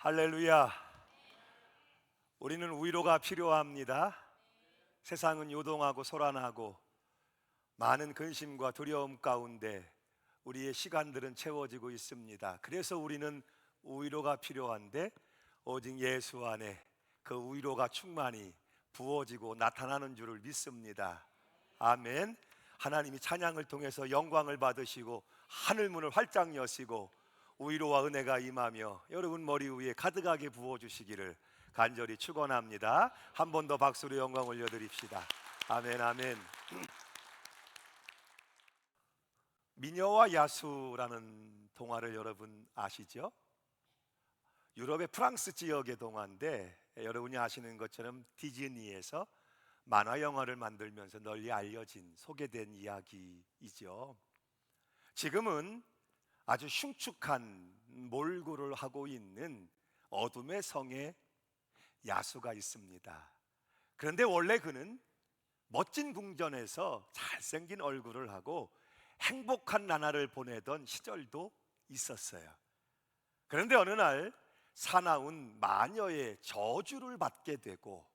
할렐루야. 우리는 위로가 필요합니다. 세상은 요동하고 소란하고 많은 근심과 두려움 가운데 우리의 시간들은 채워지고 있습니다. 그래서 우리는 위로가 필요한데 오직 예수 안에 그 위로가 충만히 부어지고 나타나는 줄을 믿습니다. 아멘. 하나님이 찬양을 통해서 영광을 받으시고 하늘문을 활짝 여시고 위로와 은혜가 임하며 여러분 머리 위에 가득하게 부어주시기를 간절히 축원합니다. 한 번 더 박수로 영광 올려드립시다. 아멘, 아멘. 미녀와 야수라는 동화를 여러분 아시죠? 유럽의 프랑스 지역의 동화인데 여러분이 아시는 것처럼 디즈니에서 만화 영화를 만들면서 널리 알려진 소개된 이야기이죠. 지금은 아주 흉측한 몰골을 하고 있는 어둠의 성에 야수가 있습니다. 그런데 원래 그는 멋진 궁전에서 잘생긴 얼굴을 하고 행복한 나날을 보내던 시절도 있었어요. 그런데 어느 날 사나운 마녀의 저주를 받게 되고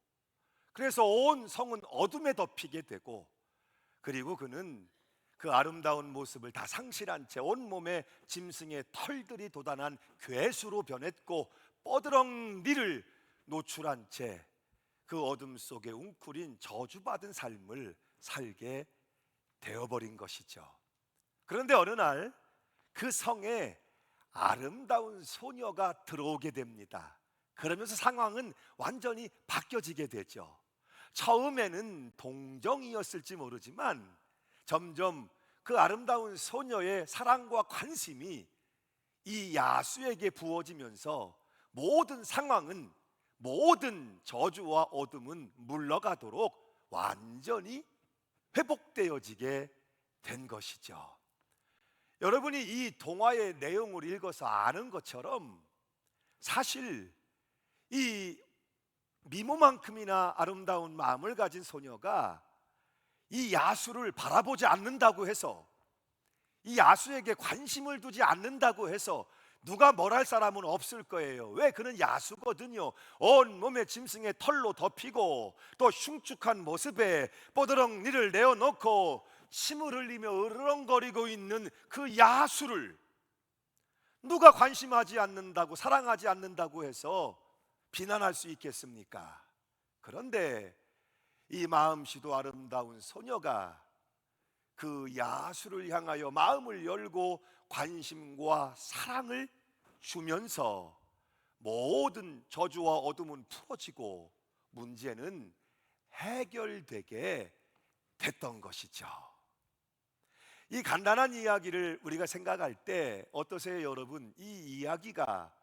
그래서 온 성은 어둠에 덮이게 되고 그리고 그는 그 아름다운 모습을 다 상실한 채 온몸에 짐승의 털들이 돋아난 괴수로 변했고 뻐드렁니를 노출한 채 그 어둠 속에 웅크린 저주받은 삶을 살게 되어버린 것이죠. 그런데 어느 날 그 성에 아름다운 소녀가 들어오게 됩니다. 그러면서 상황은 완전히 바뀌어지게 되죠. 처음에는 동정이었을지 모르지만 점점 그 아름다운 소녀의 사랑과 관심이 이 야수에게 부어지면서 모든 상황은, 모든 저주와 어둠은 물러가도록 완전히 회복되어지게 된 것이죠. 여러분이 이 동화의 내용을 읽어서 아는 것처럼 사실 이 미모만큼이나 아름다운 마음을 가진 소녀가 이 야수를 바라보지 않는다고 해서, 이 야수에게 관심을 두지 않는다고 해서 누가 뭘 할 사람은 없을 거예요. 왜? 그는 야수거든요. 온몸에 짐승의 털로 덮이고 또 흉측한 모습에 뻐드렁니를 내어놓고 침을 흘리며 으르렁거리고 있는 그 야수를 누가 관심하지 않는다고, 사랑하지 않는다고 해서 비난할 수 있겠습니까? 그런데 이 마음씨도 아름다운 소녀가 그 야수를 향하여 마음을 열고 관심과 사랑을 주면서 모든 저주와 어둠은 풀어지고 문제는 해결되게 됐던 것이죠. 이 간단한 이야기를 우리가 생각할 때 어떠세요, 여러분? 이 이야기가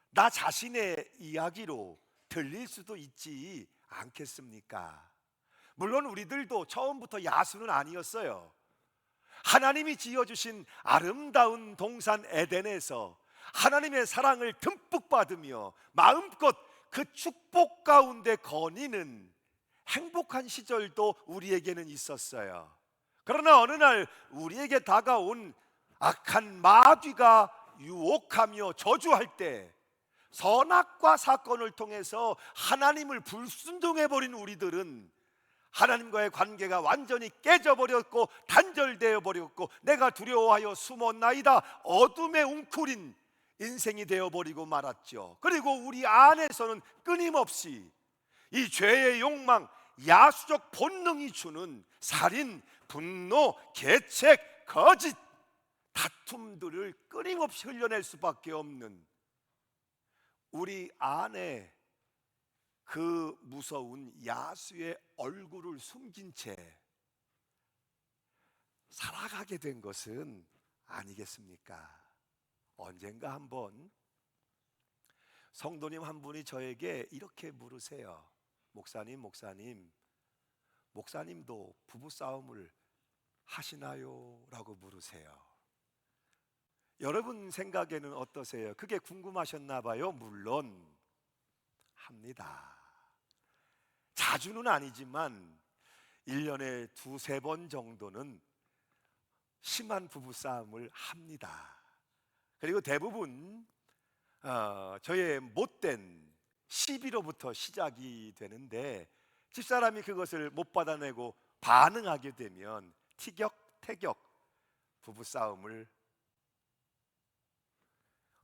나 자신의 이야기로 들릴 수도 있지 않겠습니까? 물론 우리들도 처음부터 야수는 아니었어요. 하나님이 지어주신 아름다운 동산 에덴에서 하나님의 사랑을 듬뿍 받으며 마음껏 그 축복 가운데 거니는 행복한 시절도 우리에게는 있었어요. 그러나 어느 날 우리에게 다가온 악한 마귀가 유혹하며 저주할 때 선악과 사건을 통해서 하나님을 불순종해버린 우리들은 하나님과의 관계가 완전히 깨져버렸고 단절되어 버렸고 내가 두려워하여 숨었나이다 어둠에 웅크린 인생이 되어버리고 말았죠. 그리고 우리 안에서는 끊임없이 이 죄의 욕망, 야수적 본능이 주는 살인, 분노, 계책, 거짓, 다툼들을 끊임없이 흘려낼 수밖에 없는 우리 안에 그 무서운 야수의 얼굴을 숨긴 채 살아가게 된 것은 아니겠습니까? 언젠가 한번 성도님 한 분이 저에게 이렇게 물으세요. 목사님도 부부싸움을 하시나요? 라고 물으세요. 여러분 생각에는 어떠세요? 그게 궁금하셨나 봐요. 물론 합니다. 자주는 아니지만 1년에 2-3번 정도는 심한 부부싸움을 합니다. 그리고 대부분 저의 못된 시비로부터 시작이 되는데, 집사람이 그것을 못 받아내고 반응하게 되면 티격태격 부부싸움을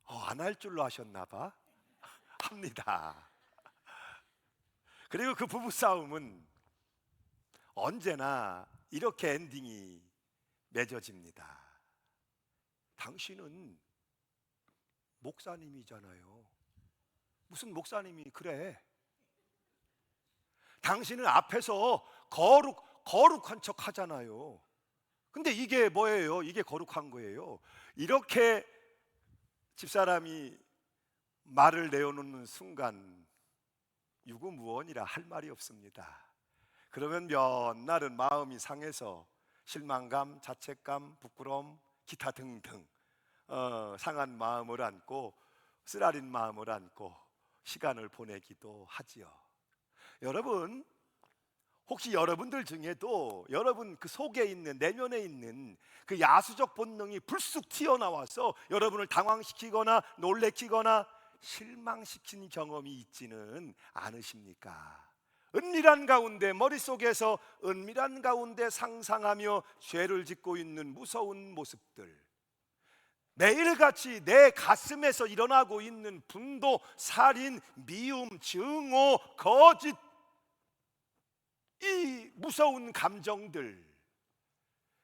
안 할 줄로 하셨나 봐. 합니다. 그리고 그 부부싸움은 언제나 이렇게 엔딩이 맺어집니다. 당신은 목사님이잖아요. 무슨 목사님이 그래? 당신은 앞에서 거룩한 척 하잖아요. 근데 이게 뭐예요? 이게 거룩한 거예요. 이렇게 집사람이 말을 내어놓는 순간 유구무원이라 할 말이 없습니다. 그러면 몇 날은 마음이 상해서 실망감, 자책감, 부끄러움, 기타 등등 상한 마음을 안고 쓰라린 마음을 안고 시간을 보내기도 하지요. 여러분, 혹시 여러분들 중에도 여러분 그 속에 있는, 내면에 있는 그 야수적 본능이 불쑥 튀어나와서 여러분을 당황시키거나 놀래키거나 실망시킨 경험이 있지는 않으십니까? 은밀한 가운데, 머릿속에서 은밀한 가운데 상상하며 죄를 짓고 있는 무서운 모습들, 매일같이 내 가슴에서 일어나고 있는 분도, 살인, 미움, 증오, 거짓, 이 무서운 감정들,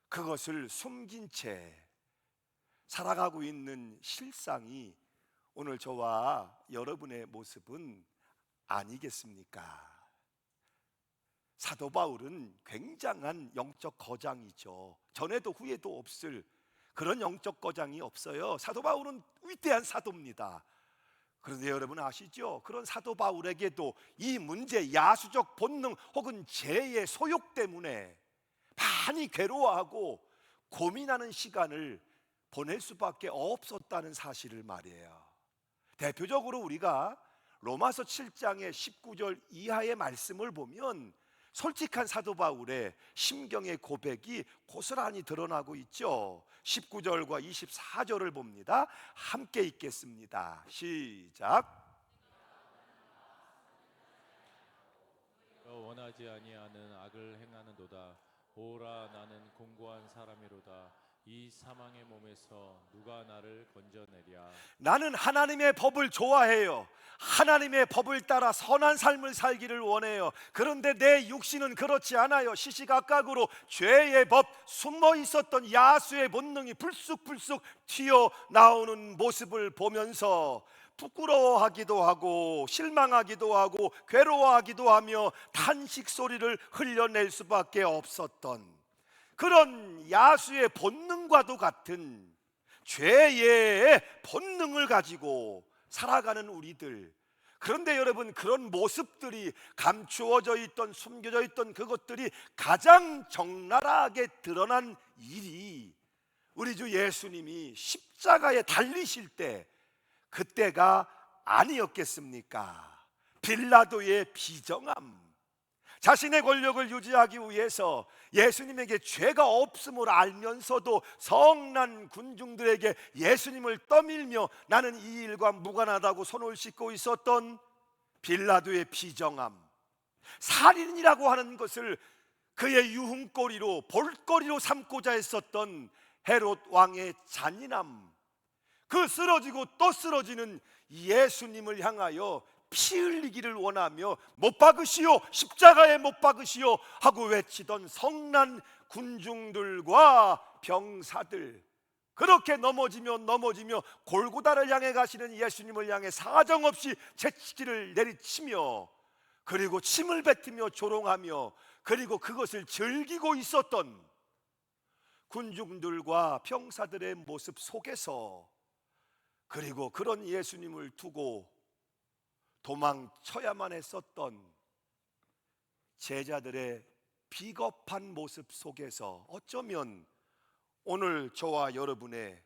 그것을 숨긴 채 살아가고 있는 실상이 오늘 저와 여러분의 모습은 아니겠습니까? 사도 바울은 굉장한 영적 거장이죠. 전에도 후에도 없을 그런 영적 거장이 없어요. 사도 바울은 위대한 사도입니다. 그런데 여러분 아시죠? 그런 사도 바울에게도 이 문제, 야수적 본능 혹은 죄의 소욕 때문에 많이 괴로워하고 고민하는 시간을 보낼 수밖에 없었다는 사실을 말이에요. 대표적으로 우리가 로마서 7장의 19절 이하의 말씀을 보면 솔직한 사도 바울의 심경의 고백이 고스란히 드러나고 있죠. 19절과 24절을 봅니다. 함께 읽겠습니다. 시작. 원하지 아니하는 악을 행하는도다. 오라, 나는 공고한 사람이로다. 이 사망의 몸에서 누가 나를 건져내랴. 나는 하나님의 법을 좋아해요. 하나님의 법을 따라 선한 삶을 살기를 원해요. 그런데 내 육신은 그렇지 않아요. 시시각각으로 죄의 법, 숨어 있었던 야수의 본능이 불쑥불쑥 튀어나오는 모습을 보면서 부끄러워하기도 하고 실망하기도 하고 괴로워하기도 하며 탄식 소리를 흘려낼 수밖에 없었던 그런 야수의 본능과도 같은 죄의 본능을 가지고 살아가는 우리들. 그런데 여러분, 그런 모습들이 감추어져 있던, 숨겨져 있던 그것들이 가장 적나라하게 드러난 일이 우리 주 예수님이 십자가에 달리실 때, 그때가 아니었겠습니까? 빌라도의 비정함, 자신의 권력을 유지하기 위해서 예수님에게 죄가 없음을 알면서도 성난 군중들에게 예수님을 떠밀며 나는 이 일과 무관하다고 손을 씻고 있었던 빌라도의 비정함, 살인이라고 하는 것을 그의 유흥거리로, 볼거리로 삼고자 했었던 헤롯 왕의 잔인함, 그 쓰러지고 또 쓰러지는 예수님을 향하여 피 흘리기를 원하며 못 박으시오, 십자가에 못 박으시오 하고 외치던 성난 군중들과 병사들, 그렇게 넘어지며 골고다를 향해 가시는 예수님을 향해 사정없이 채찍질을 내리치며, 그리고 침을 뱉으며 조롱하며, 그리고 그것을 즐기고 있었던 군중들과 병사들의 모습 속에서, 그리고 그런 예수님을 두고 도망쳐야만 했었던 제자들의 비겁한 모습 속에서 어쩌면 오늘 저와 여러분의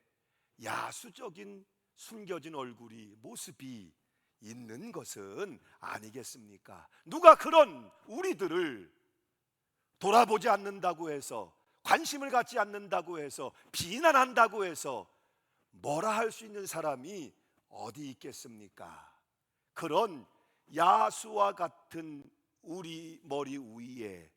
야수적인 숨겨진 얼굴이, 모습이 있는 것은 아니겠습니까? 누가 그런 우리들을 돌아보지 않는다고 해서, 관심을 갖지 않는다고 해서, 비난한다고 해서 뭐라 할 수 있는 사람이 어디 있겠습니까? 그런 야수와 같은 우리 머리 위에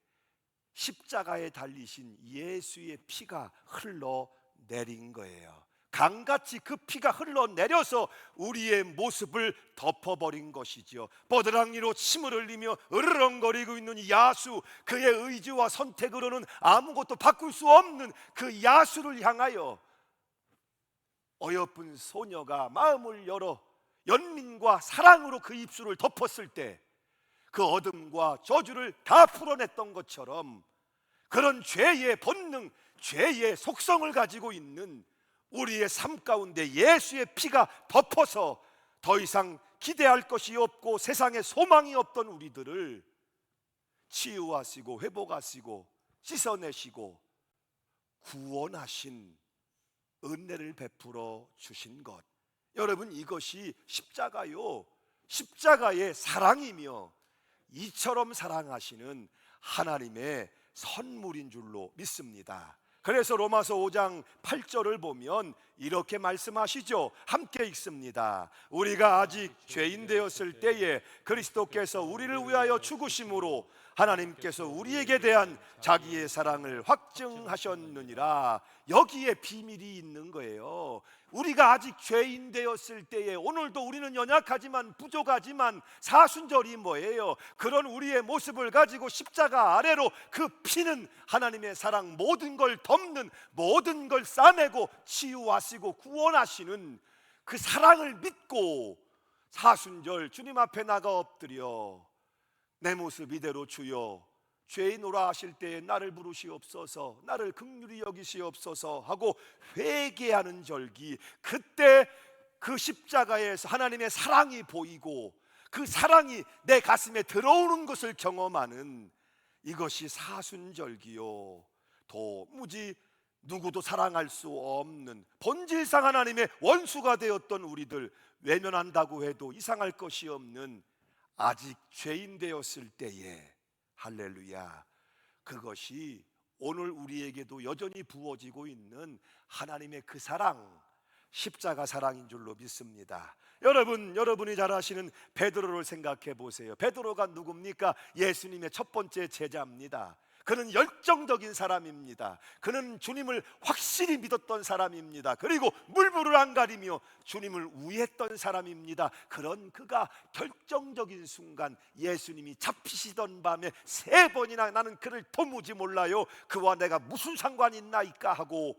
십자가에 달리신 예수의 피가 흘러내린 거예요. 강같이 그 피가 흘러내려서 우리의 모습을 덮어버린 것이죠. 버드랑이로 침을 흘리며 으르렁거리고 있는 야수, 그의 의지와 선택으로는 아무것도 바꿀 수 없는 그 야수를 향하여 어여쁜 소녀가 마음을 열어 연민과 사랑으로 그 입술을 덮었을 때 그 어둠과 저주를 다 풀어냈던 것처럼, 그런 죄의 본능, 죄의 속성을 가지고 있는 우리의 삶 가운데 예수의 피가 덮어서 더 이상 기대할 것이 없고 세상에 소망이 없던 우리들을 치유하시고 회복하시고 씻어내시고 구원하신 은혜를 베풀어 주신 것, 여러분, 이것이 십자가요, 십자가의 사랑이며 이처럼 사랑하시는 하나님의 선물인 줄로 믿습니다. 그래서 로마서 5장 8절을 보면 이렇게 말씀하시죠. 함께 읽습니다. 우리가 아직 죄인 되었을 때에 그리스도께서 우리를 위하여 죽으심으로 하나님께서 우리에게 대한 자기의 사랑을 확증하셨느니라. 여기에 비밀이 있는 거예요. 우리가 아직 죄인 되었을 때에, 오늘도 우리는 연약하지만 부족하지만 사순절이 뭐예요? 그런 우리의 모습을 가지고 십자가 아래로 그 피는 하나님의 사랑, 모든 걸 덮는, 모든 걸 싸매고 치유하시고 구원하시는 그 사랑을 믿고 사순절 주님 앞에 나가 엎드려 내 모습 이대로 주여 죄인오라 하실 때에 나를 부르시옵소서, 나를 긍휼히 여기시옵소서 하고 회개하는 절기, 그때 그 십자가에서 하나님의 사랑이 보이고 그 사랑이 내 가슴에 들어오는 것을 경험하는 이것이 사순절기요, 도무지 누구도 사랑할 수 없는 본질상 하나님의 원수가 되었던 우리들, 외면한다고 해도 이상할 것이 없는 아직 죄인 되었을 때에, 할렐루야, 그것이 오늘 우리에게도 여전히 부어지고 있는 하나님의 그 사랑, 십자가 사랑인 줄로 믿습니다. 여러분이 잘 아시는 베드로를 생각해 보세요. 베드로가 누굽니까? 예수님의 첫 번째 제자입니다. 그는 열정적인 사람입니다. 그는 주님을 확실히 믿었던 사람입니다. 그리고 물불을 안 가리며 주님을 위했던 사람입니다. 그런 그가 결정적인 순간 예수님이 잡히시던 밤에 3번이나 나는 그를 도무지 몰라요, 그와 내가 무슨 상관이 있나이까 하고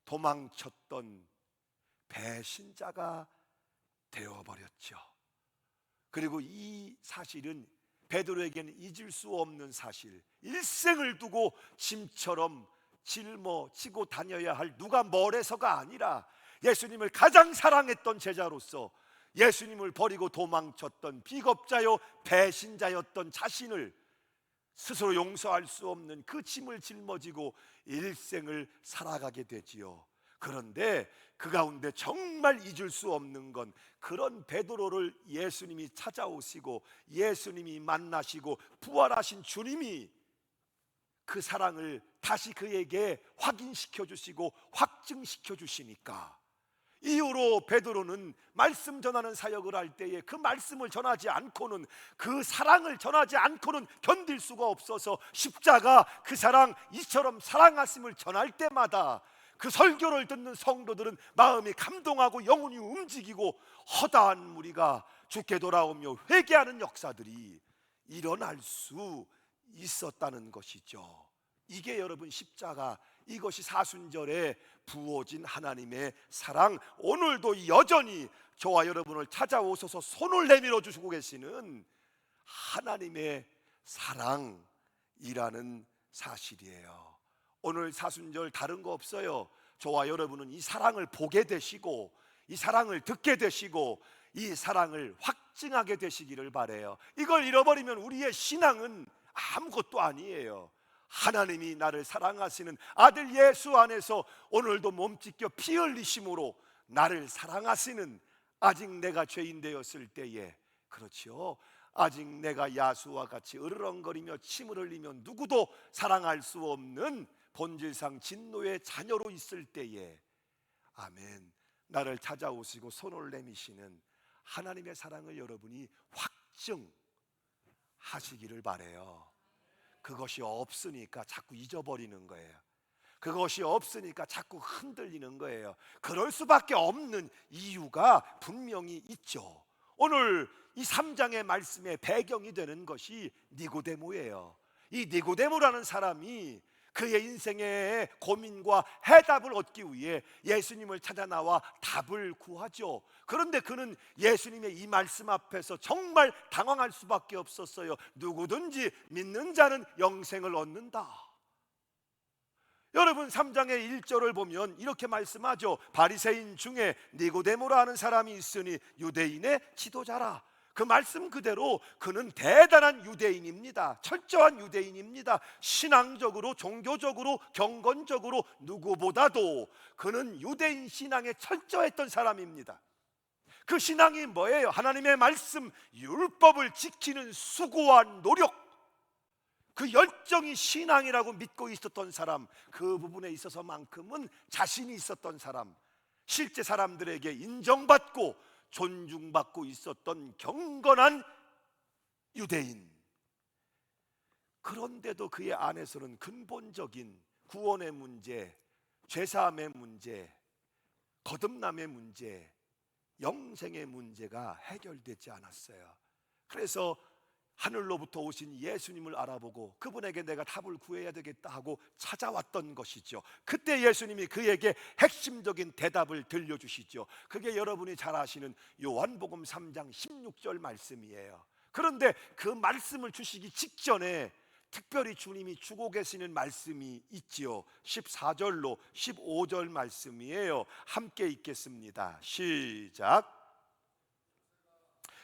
도망쳤던 배신자가 되어버렸죠. 그리고 이 사실은 베드로에게는 잊을 수 없는 사실, 일생을 두고 짐처럼 짊어지고 다녀야 할 누가 뭐래서가 아니라 예수님을 가장 사랑했던 제자로서 예수님을 버리고 도망쳤던 비겁자요 배신자였던 자신을 스스로 용서할 수 없는 그 짐을 짊어지고 일생을 살아가게 되지요. 그런데 그 가운데 정말 잊을 수 없는 건 그런 베드로를 예수님이 찾아오시고 예수님이 만나시고 부활하신 주님이 그 사랑을 다시 그에게 확인시켜 주시고 확증시켜 주시니까, 이후로 베드로는 말씀 전하는 사역을 할 때에 그 말씀을 전하지 않고는, 그 사랑을 전하지 않고는 견딜 수가 없어서 십자가 그 사랑, 이처럼 사랑하심을 전할 때마다 그 설교를 듣는 성도들은 마음이 감동하고 영혼이 움직이고 허다한 무리가 주께 돌아오며 회개하는 역사들이 일어날 수 있었다는 것이죠. 이게 여러분 십자가, 이것이 사순절에 부어진 하나님의 사랑, 오늘도 여전히 저와 여러분을 찾아오셔서 손을 내밀어 주시고 계시는 하나님의 사랑이라는 사실이에요. 오늘 사순절 다른 거 없어요. 저와 여러분은 이 사랑을 보게 되시고 이 사랑을 듣게 되시고 이 사랑을 확증하게 되시기를 바라요. 이걸 잃어버리면 우리의 신앙은 아무것도 아니에요. 하나님이 나를 사랑하시는 아들 예수 안에서 오늘도 몸찢겨 피 흘리심으로 나를 사랑하시는, 아직 내가 죄인 되었을 때에, 그렇지요, 아직 내가 야수와 같이 으르렁거리며 침을 흘리며 누구도 사랑할 수 없는 본질상 진노의 자녀로 있을 때에, 아멘, 나를 찾아오시고 손을 내미시는 하나님의 사랑을 여러분이 확증하시기를 바라요. 그것이 없으니까 자꾸 잊어버리는 거예요. 그것이 없으니까 자꾸 흔들리는 거예요. 그럴 수밖에 없는 이유가 분명히 있죠. 오늘 이 3장의 말씀의 배경이 되는 것이 니고데모예요. 이 니고데모라는 사람이 그의 인생의 고민과 해답을 얻기 위해 예수님을 찾아 나와 답을 구하죠. 그런데 그는 예수님의 이 말씀 앞에서 정말 당황할 수밖에 없었어요. 누구든지 믿는 자는 영생을 얻는다. 여러분 3장의 1절을 보면 이렇게 말씀하죠. 바리새인 중에 니고데모라 하는 사람이 있으니 유대인의 지도자라. 그 말씀 그대로 그는 대단한 유대인입니다. 철저한 유대인입니다. 신앙적으로, 종교적으로, 경건적으로 누구보다도 그는 유대인 신앙에 철저했던 사람입니다. 그 신앙이 뭐예요? 하나님의 말씀, 율법을 지키는 수고와 노력, 그 열정이 신앙이라고 믿고 있었던 사람, 그 부분에 있어서만큼은 자신이 있었던 사람, 실제 사람들에게 인정받고 존중받고 있었던 경건한 유대인. 그런데도 그의 안에서는 근본적인 구원의 문제, 죄사함의 문제, 거듭남의 문제, 영생의 문제가 해결되지 않았어요. 그래서 하늘로부터 오신 예수님을 알아보고 그분에게 내가 답을 구해야 되겠다 하고 찾아왔던 것이죠. 그때 예수님이 그에게 핵심적인 대답을 들려주시죠. 그게 여러분이 잘 아시는 요한복음 3장 16절 말씀이에요. 그런데 그 말씀을 주시기 직전에 특별히 주님이 주고 계시는 말씀이 있지요. 14절로 15절 말씀이에요. 함께 읽겠습니다. 시작.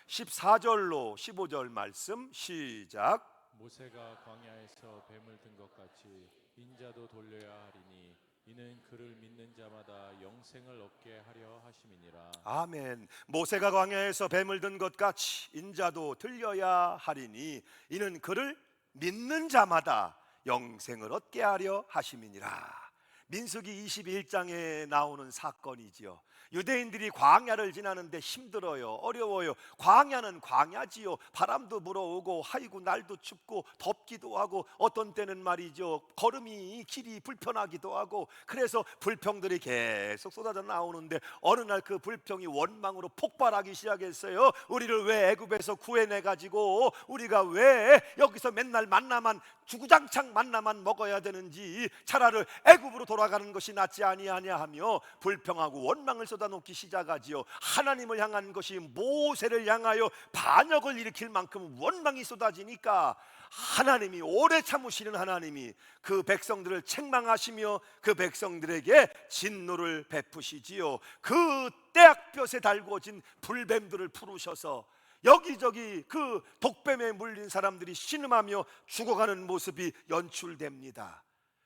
14절로 15절 말씀 시작. 모세가 광야에서 뱀을 든 것 같이 인자도 돌려야 하리니 이는 그를 믿는 자마다 영생을 얻게 하려 하심이니라. 아멘. 모세가 광야에서 뱀을 든 것 같이 인자도 들려야 하리니 이는 그를 믿는 자마다 영생을 얻게 하려 하심이니라. 민수기 21장에 나오는 사건이지요. 유대인들이 광야를 지나는데 힘들어요. 어려워요. 광야는 광야지요. 바람도 불어오고 하이고 날도 춥고 덥기도 하고 어떤 때는 말이죠, 걸음이 길이 불편하기도 하고, 그래서 불평들이 계속 쏟아져 나오는데 어느 날 그 불평이 원망으로 폭발하기 시작했어요. 우리를 왜 애굽에서 구해내가지고 우리가 왜 여기서 맨날 만나만, 주구장창 만나만 먹어야 되는지 차라리 애굽으로 돌아가는 것이 낫지 아니하냐 하며 불평하고 원망을 쏟아놓기 시작하지요. 하나님을 향한 것이 모세를 향하여 반역을 일으킬 만큼 원망이 쏟아지니까 하나님이, 오래 참으시는 하나님이 그 백성들을 책망하시며 그 백성들에게 진노를 베푸시지요. 그 떼약볕에 달구어진 불뱀들을 부르셔서 여기저기 그 독뱀에 물린 사람들이 신음하며 죽어가는 모습이 연출됩니다.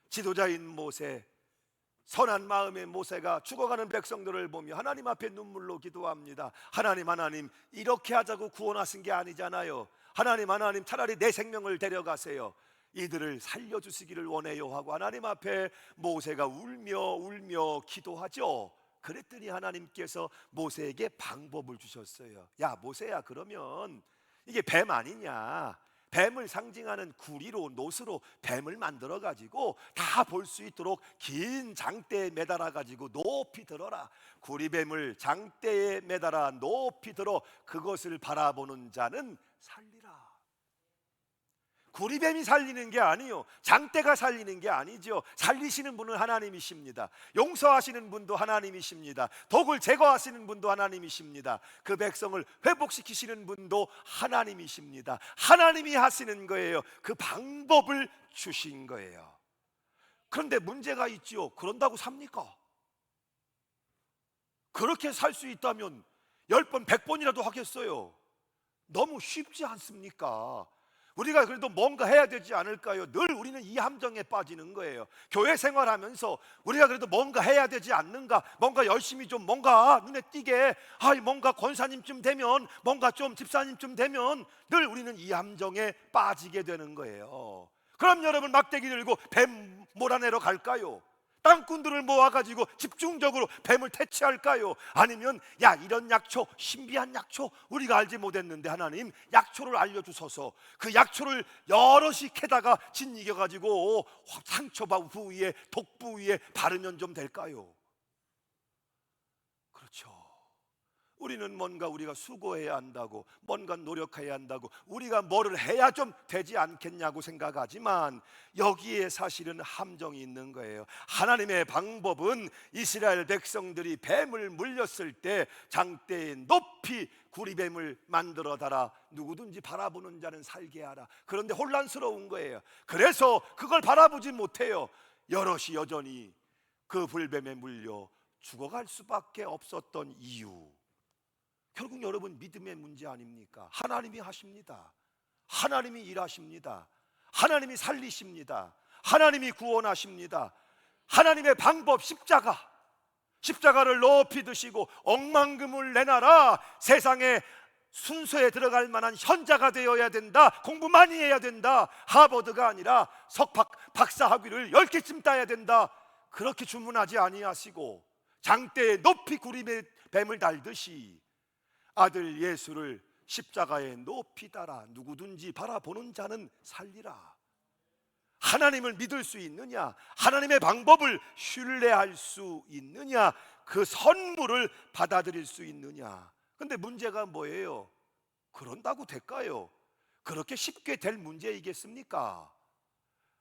지도자인 모세, 선한 마음의 모세가 죽어가는 백성들을 보며 하나님 앞에 눈물로 기도합니다. 하나님, 이렇게 하자고 구원하신 게 아니잖아요. 하나님, 차라리 내 생명을 데려가세요. 이들을 살려주시기를 원해요 하고 하나님 앞에 모세가 울며 기도하죠. 그랬더니 하나님께서 모세에게 방법을 주셨어요. 야 모세야, 그러면 이게 뱀 아니냐, 뱀을 상징하는 구리로, 노스로 뱀을 만들어 가지고 다 볼 수 있도록 긴 장대에 매달아 가지고 높이 들어라. 구리뱀을 장대에 매달아 높이 들어 그것을 바라보는 자는 살리라. 구리뱀이 살리는 게 아니요, 장대가 살리는 게 아니죠. 살리시는 분은 하나님이십니다. 용서하시는 분도 하나님이십니다. 독을 제거하시는 분도 하나님이십니다. 그 백성을 회복시키시는 분도 하나님이십니다. 하나님이 하시는 거예요. 그 방법을 주신 거예요. 그런데 문제가 있지요. 그런다고 삽니까? 그렇게 살 수 있다면 10번 100번이라도 하겠어요. 너무 쉽지 않습니까? 우리가 그래도 뭔가 해야 되지 않을까요? 늘 우리는 이 함정에 빠지는 거예요. 교회 생활하면서 우리가 그래도 뭔가 해야 되지 않는가, 뭔가 열심히 좀 뭔가 눈에 띄게, 뭔가 권사님쯤 되면, 뭔가 좀 집사님쯤 되면 늘 우리는 이 함정에 빠지게 되는 거예요. 그럼 여러분 막대기 들고 뱀 몰아내러 갈까요? 땅꾼들을 모아가지고 집중적으로 뱀을 퇴치할까요? 아니면 야, 이런 약초, 신비한 약초 우리가 알지 못했는데 하나님 약초를 알려주셔서 그 약초를 여럿이 캐다가 짓이겨가지고 상처 부위에, 독 부위에 바르면 좀 될까요? 그렇죠. 우리는 뭔가 우리가 수고해야 한다고, 뭔가 노력해야 한다고, 우리가 뭐를 해야 좀 되지 않겠냐고 생각하지만 여기에 사실은 함정이 있는 거예요. 하나님의 방법은 이스라엘 백성들이 뱀을 물렸을 때 장대에 높이 구리뱀을 만들어 달아 누구든지 바라보는 자는 살게 하라. 그런데 혼란스러운 거예요. 그래서 그걸 바라보지 못해요. 여럿이 여전히 그 불뱀에 물려 죽어갈 수밖에 없었던 이유, 결국 여러분 믿음의 문제 아닙니까? 하나님이 하십니다. 하나님이 일하십니다. 하나님이 살리십니다. 하나님이 구원하십니다. 하나님의 방법 십자가를 높이 드시고 억만금을 내놔라. 세상에 순서에 들어갈 만한 현자가 되어야 된다. 공부 많이 해야 된다. 하버드가 아니라 박사 학위를 10개쯤 따야 된다. 그렇게 주문하지 아니하시고 장대에 높이 구리뱀을 달듯이 아들 예수를 십자가에 높이 달아 누구든지 바라보는 자는 살리라. 하나님을 믿을 수 있느냐? 하나님의 방법을 신뢰할 수 있느냐? 그 선물을 받아들일 수 있느냐? 근데 문제가 뭐예요? 그런다고 될까요? 그렇게 쉽게 될 문제이겠습니까?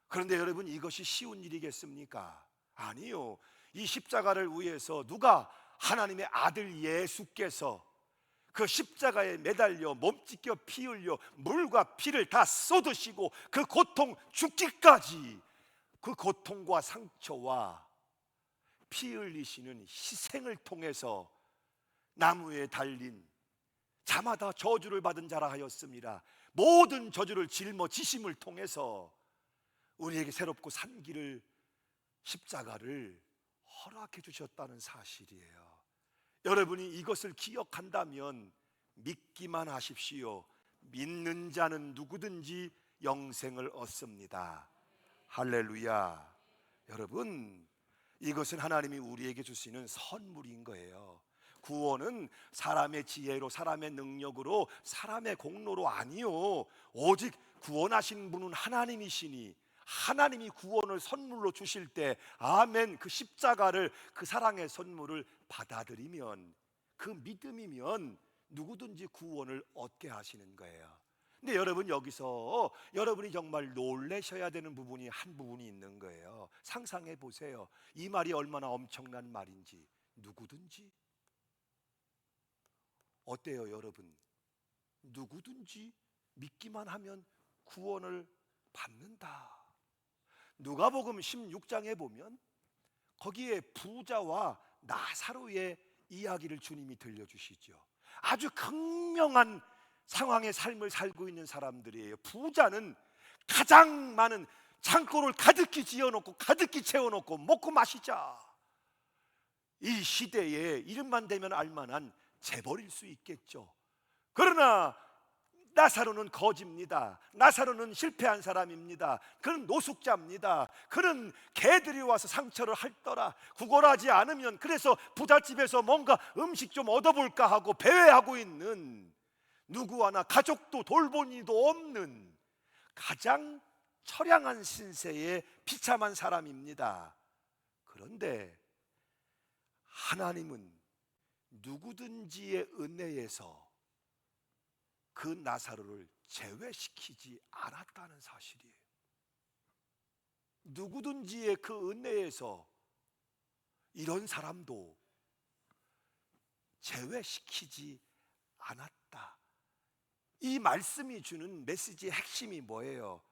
그런데 여러분, 이것이 쉬운 일이겠습니까? 아니요. 이 십자가를 위해서 누가, 하나님의 아들 예수께서 그 십자가에 매달려 몸찢겨 피 흘려 물과 피를 다 쏟으시고 그 고통, 죽기까지 그 고통과 상처와 피 흘리시는 희생을 통해서 나무에 달린 자마다 저주를 받은 자라 하였습니다. 모든 저주를 짊어지심을 통해서 우리에게 새롭고 산 길을, 십자가를 허락해 주셨다는 사실이에요. 여러분이 이것을 기억한다면 믿기만 하십시오. 믿는 자는 누구든지 영생을 얻습니다. 할렐루야. 여러분, 이것은 하나님이 우리에게 주시는 선물인 거예요. 구원은 사람의 지혜로, 사람의 능력으로, 사람의 공로로 아니요, 오직 구원하신 분은 하나님이시니 하나님이 구원을 선물로 주실 때, 아멘, 그 십자가를, 그 사랑의 선물을 받아들이면, 그 믿음이면 누구든지 구원을 얻게 하시는 거예요. 근데 여러분, 여기서 여러분이 정말 놀라셔야 되는 부분이 한 부분이 있는 거예요. 상상해 보세요. 이 말이 얼마나 엄청난 말인지. 누구든지. 어때요 여러분? 누구든지 믿기만 하면 구원을 받는다. 누가복음 16장에 보면 거기에 부자와 나사로의 이야기를 주님이 들려주시죠. 아주 극명한 상황의 삶을 살고 있는 사람들이에요. 부자는 가장 많은 창고를 가득히 지어놓고 가득히 채워놓고 먹고 마시자, 이 시대에 이름만 대면 알만한 재벌일 수 있겠죠. 그러나 나사로는 거지입니다. 나사로는 실패한 사람입니다. 그는 노숙자입니다. 그는 개들이 와서 상처를 핥더라. 구걸하지 않으면, 그래서 부잣집에서 뭔가 음식 좀 얻어볼까 하고 배회하고 있는, 누구 하나 가족도 돌본 이도 없는 가장 처량한 신세의 비참한 사람입니다. 그런데 하나님은 누구든지의 은혜에서 그 나사로를 제외시키지 않았다는 사실이에요. 누구든지의 그 은혜에서 이런 사람도 제외시키지 않았다. 이 말씀이 주는 메시지의 핵심이 뭐예요?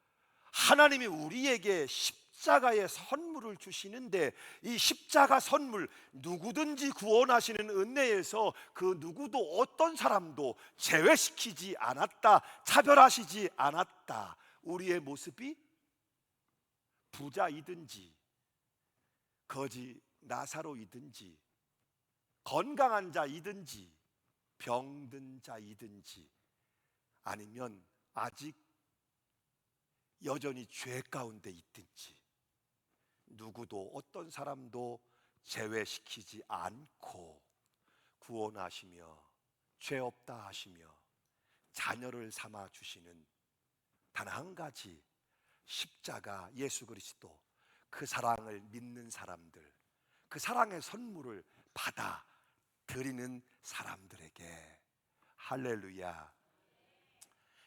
하나님이 우리에게 십자가의 선물을 주시는데, 이 십자가 선물, 누구든지 구원하시는 은혜에서 그 누구도, 어떤 사람도 제외시키지 않았다. 차별하시지 않았다. 우리의 모습이 부자이든지 거지 나사로이든지 건강한 자이든지 병든 자이든지, 아니면 아직 여전히 죄 가운데 있든지, 누구도 어떤 사람도 제외시키지 않고 구원하시며 죄 없다 하시며 자녀를 삼아 주시는 단 한 가지 십자가 예수 그리스도, 그 사랑을 믿는 사람들, 그 사랑의 선물을 받아 드리는 사람들에게 할렐루야.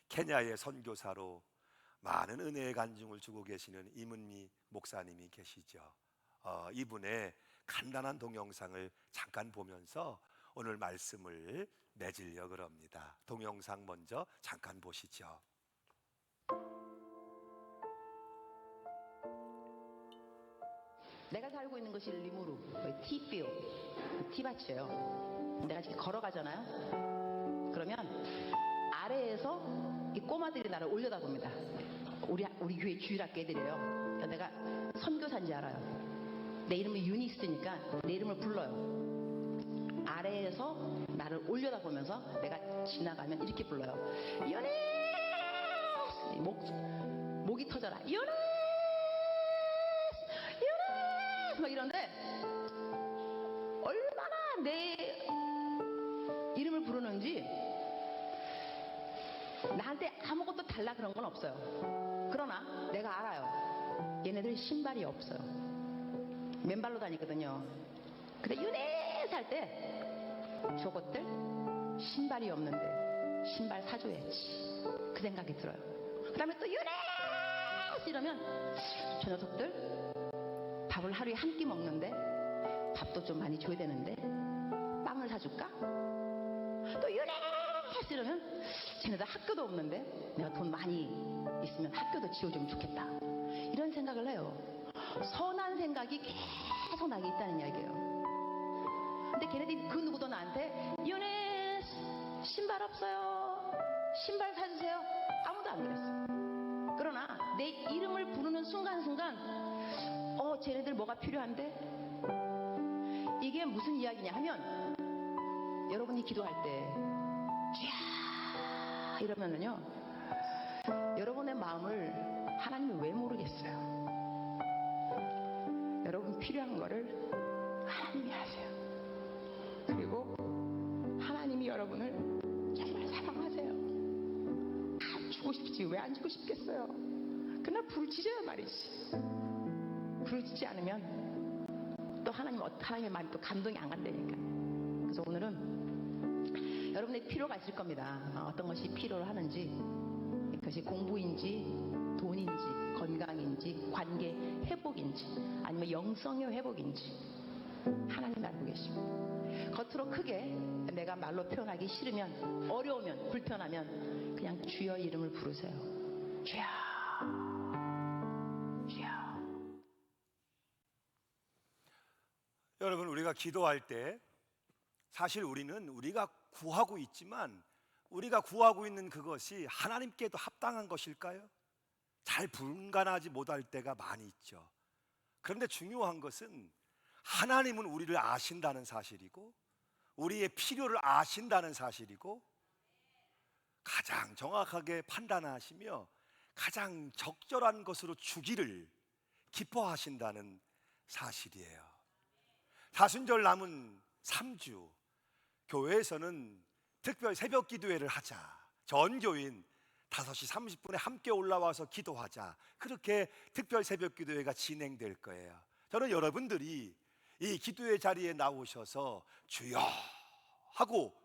케냐의 선교사로 많은 은혜의 간증을 주고 계시는 이문미 목사님이 계시죠. 이분의 간단한 동영상을 잠깐 보면서 오늘 말씀을 맺으려고 합니다. 동영상 먼저 잠깐 보시죠. 내가 살고 있는 것이 리무르, 티비오, 티밭이에요. 내가 지금 걸어가잖아요. 그러면 아래에서 이 꼬마들이 나를 올려다 봅니다. 우리 교회 주일학교 애들이에요. 그러니까 내가 선교사인지 알아요. 내 이름이 유니스니까 내 이름을 불러요. 아래에서 나를 올려다 보면서 내가 지나가면 이렇게 불러요. 유니스! 목이 터져라. 유니스! 막 이런데 얼마나 내 이름을 부르는지 나한테 아무것도 달라 그런 건 없어요. 그러나 내가 알아요. 얘네들 신발이 없어요. 맨발로 다니거든요. 근데 유네스 할 때 저것들 신발이 없는데 신발 사줘야지, 그 생각이 들어요. 그 다음에 또 유네스 이러면 저 녀석들 밥을 하루에 한 끼 먹는데 밥도 좀 많이 줘야 되는데 빵을 사줄까? 또 유네스 이러면 쟤네들 학교도 없는데 내가 돈 많이 있으면 학교도 지어주면 좋겠다, 이런 생각을 해요. 선한 생각이 계속 나게 있다는 이야기예요. 근데 걔네들이 그 누구도 나한테 유네스 신발 없어요, 신발 사주세요, 아무도 안 그랬어. 그러나 내 이름을 부르는 순간순간 쟤네들 뭐가 필요한데? 이게 무슨 이야기냐 하면, 여러분이 기도할 때 쥐야 이러면은요, 여러분의 마음을 하나님이 왜 모르겠어요. 여러분 필요한 거를 하나님이 아세요. 그리고 하나님이 여러분을 정말 사랑하세요. 안 주고 싶지 왜 안 주고 싶겠어요. 그러나 부르짖어야 말이지. 부르짖지 않으면 또 하나님의 말이 또 감동이 안 간다니까. 그래서 오늘은 여러분의 필요가 있을 겁니다. 어떤 것이 필요로 하는지, 그것이 공부인지 돈인지 건강인지 관계 회복인지 아니면 영성의 회복인지 하나님 알고 계십니다. 겉으로 크게 내가 말로 표현하기 싫으면, 어려우면, 불편하면 그냥 주여 이름을 부르세요. 주여, 주여. 여러분, 우리가 기도할 때 사실 우리가 구하고 있지만 우리가 구하고 있는 그것이 하나님께도 합당한 것일까요? 잘 분간하지 못할 때가 많이 있죠. 그런데 중요한 것은 하나님은 우리를 아신다는 사실이고 우리의 필요를 아신다는 사실이고 가장 정확하게 판단하시며 가장 적절한 것으로 주기를 기뻐하신다는 사실이에요. 사순절 남은 3주 교회에서는 특별 새벽 기도회를 하자, 전교인 5시 30분에 함께 올라와서 기도하자, 그렇게 특별 새벽 기도회가 진행될 거예요. 저는 여러분들이 이 기도회 자리에 나오셔서 주여 하고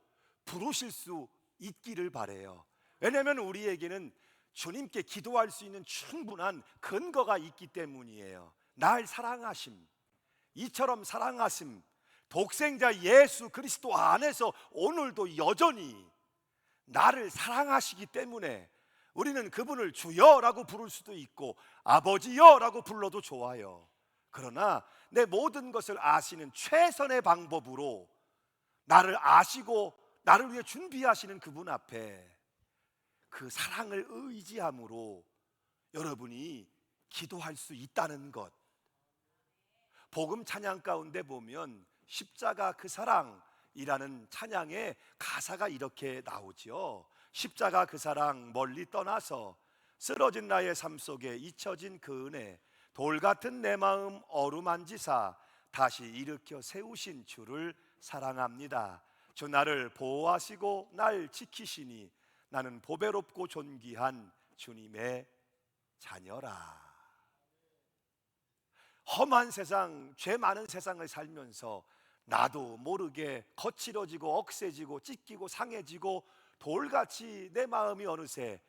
부르실 수 있기를 바라요. 왜냐하면 우리에게는 주님께 기도할 수 있는 충분한 근거가 있기 때문이에요. 날 사랑하심, 이처럼 사랑하심, 독생자 예수 그리스도 안에서 오늘도 여전히 나를 사랑하시기 때문에 우리는 그분을 주여라고 부를 수도 있고 아버지여라고 불러도 좋아요. 그러나 내 모든 것을 아시는 최선의 방법으로 나를 아시고 나를 위해 준비하시는 그분 앞에 그 사랑을 의지함으로 여러분이 기도할 수 있다는 것. 복음 찬양 가운데 보면 십자가 그 사랑이라는 찬양의 가사가 이렇게 나오죠. 십자가 그 사랑 멀리 떠나서 쓰러진 나의 삶 속에 잊혀진 그 은혜 돌 같은 내 마음 어루만지사 다시 일으켜 세우신 주를 사랑합니다. 주 나를 보호하시고 날 지키시니 나는 보배롭고 존귀한 주님의 자녀라. 험한 세상, 죄 많은 세상을 살면서 나도 모르게 거칠어지고 억세지고 찢기고 상해지고 돌같이 내 마음이 어느새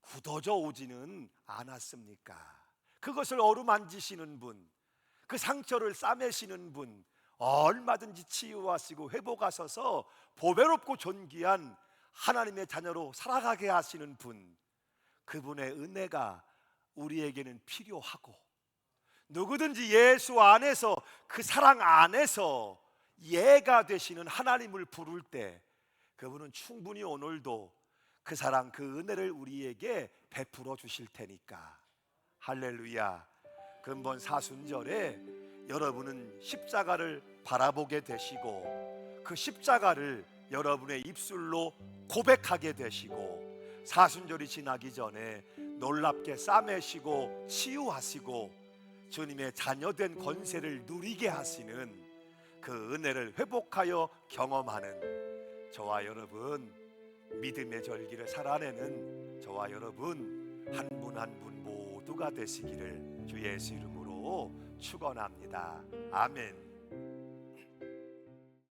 굳어져 오지는 않았습니까? 그것을 어루만지시는 분, 그 상처를 싸매시는 분, 얼마든지 치유하시고 회복하셔서 보배롭고 존귀한 하나님의 자녀로 살아가게 하시는 분, 그분의 은혜가 우리에게는 필요하고, 누구든지 예수 안에서, 그 사랑 안에서 예가 되시는 하나님을 부를 때 그분은 충분히 오늘도 그 사랑, 그 은혜를 우리에게 베풀어 주실 테니까. 할렐루야. 근본 사순절에 여러분은 십자가를 바라보게 되시고 그 십자가를 여러분의 입술로 고백하게 되시고, 사순절이 지나기 전에 놀랍게 싸매시고 치유하시고 주님의 자녀된 권세를 누리게 하시는 그 은혜를 회복하여 경험하는 저와 여러분, 믿음의 절기를 살아내는 저와 여러분 한 분 한 분 모두가 되시기를 주 예수 이름으로 축원합니다. 아멘.